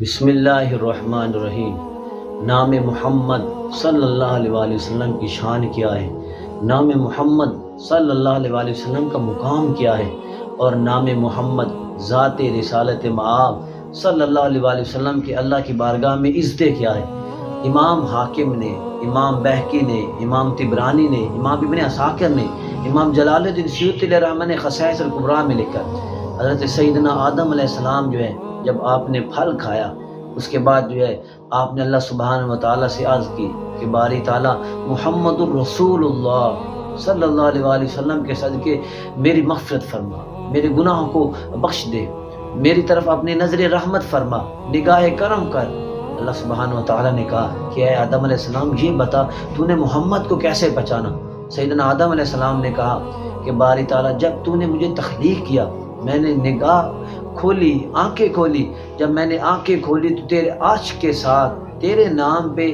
بسم اللہ الرحمن الرحیم۔ نام محمد صلی اللہ علیہ وآلہ وسلم کی شان کیا ہے، نام محمد صلی اللہ علیہ وآلہ وسلم کا مقام کیا ہے، اور نام محمد ذات رسالت مآب صلی اللہ علیہ وآلہ وسلم کے اللہ کی بارگاہ میں عزتیں کیا ہے۔ امام حاکم نے، امام بہقی نے، امام طبرانی نے، امام ابن عساکر نے، امام جلال الدین سیوطی علیہ الرحمہ نے خصائص الکبریٰ میں لکھا، حضرت سیدنا آدم علیہ السلام جو ہے جب آپ نے پھل کھایا، اس کے بعد جو ہے آپ نے اللہ سبحانہ و تعالیٰ سے عرض کی کہ باری تعالیٰ محمد الرسول اللہ صلی اللہ علیہ وآلہ وسلم کے صدقے میری مغفرت فرما، میرے گناہوں کو بخش دے، میری طرف اپنی نظر رحمت فرما، نگاہ کرم کر۔ اللہ سبحانہ و تعالیٰ نے کہا کہ اے آدم علیہ السلام یہ بتا تو نے محمد کو کیسے پہچانا؟ سیدنا آدم علیہ السلام نے کہا کہ باری تعالیٰ جب تو نے مجھے تخلیق کیا، میں نے نگاہ کھولی، آنکھیں کھولی، جب میں نے آنکھیں کھولی تو تیرے عرش کے ساتھ تیرے نام پہ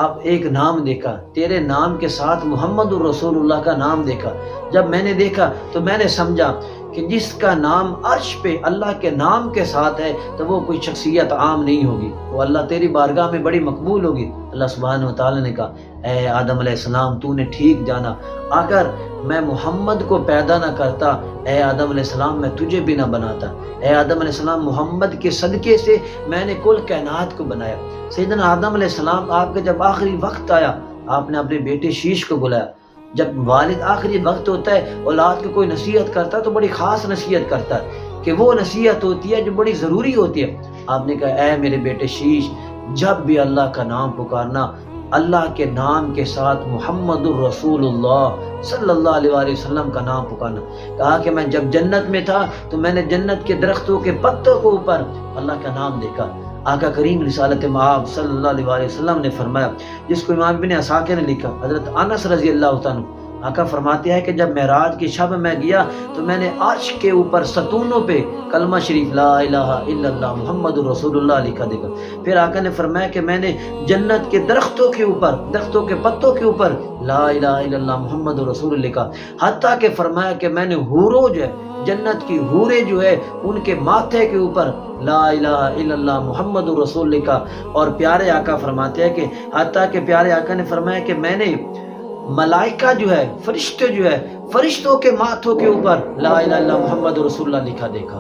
اب ایک نام دیکھا، تیرے نام کے ساتھ محمد الرسول اللہ کا نام دیکھا۔ جب میں نے دیکھا تو میں نے سمجھا کہ جس کا نام عرش پہ اللہ کے نام کے ساتھ ہے تو وہ کوئی شخصیت عام نہیں ہوگی، وہ اللہ تیری بارگاہ میں بڑی مقبول ہوگی۔ اللہ سبحانہ و تعالیٰ نے کہا اے آدم علیہ السلام تو نے ٹھیک جانا، اگر میں محمد کو پیدا نہ کرتا اے آدم علیہ السلام میں تجھے بھی نہ بناتا۔ اے آدم علیہ السلام محمد کے صدقے سے میں نے کل کائنات کو بنایا۔ سیدنا آدم علیہ السلام آپ کا جب آخری وقت آیا، آپ نے اپنے بیٹے شیش کو بلایا۔ جب والد آخری وقت ہوتا ہے اولاد کو کوئی نصیحت کرتا ہے تو بڑی خاص نصیحت کرتا ہے کہ وہ نصیحت ہوتی ہے جو بڑی ضروری ہوتی ہے۔ آپ نے کہا اے میرے بیٹے شیش، جب بھی اللہ کا نام پکارنا اللہ کے نام کے ساتھ محمد الرسول اللہ صلی اللہ علیہ وآلہ وسلم کا نام پکارنا۔ کہا کہ میں جب جنت میں تھا تو میں نے جنت کے درختوں کے پتوں کے اوپر اللہ کا نام دیکھا۔ آقا کریم رسالت مآب صلی اللہ علیہ وآلہ وسلم نے فرمایا، جس کو امام ابن عساکر نے لکھا، حضرت انس رضی اللہ عنہ آقا فرماتے ہیں کہ جب معراج کی شب میں گیا تو میں نے عرش کے اوپر ستونوں پہ کلمہ شریف لا الہ الا اللہ محمد الرسول اللہ لکھا دیکھا۔ پھر آقا نے فرمایا کہ میں نے جنت کے درختوں کے اوپر، درختوں کے پتوں کے اوپر لا الہ الا اللہ محمد الرسول لکھا، حتیٰ کہ فرمایا کہ میں نے حوروں جو ہے جنت کی حوریں جو ہے ان کے ماتھے کے اوپر لا الہ الا اللہ محمد الرسول لکھا۔ اور پیارے آقا فرماتے ہیں کہ حتیٰ کہ پیارے آقا نے فرمایا کہ میں نے ملائکہ جو ہے، فرشتے جو ہے، فرشتوں کے ماتھوں کے اوپر لا الہ الا اللہ محمد رسول اللہ لکھا دیکھا۔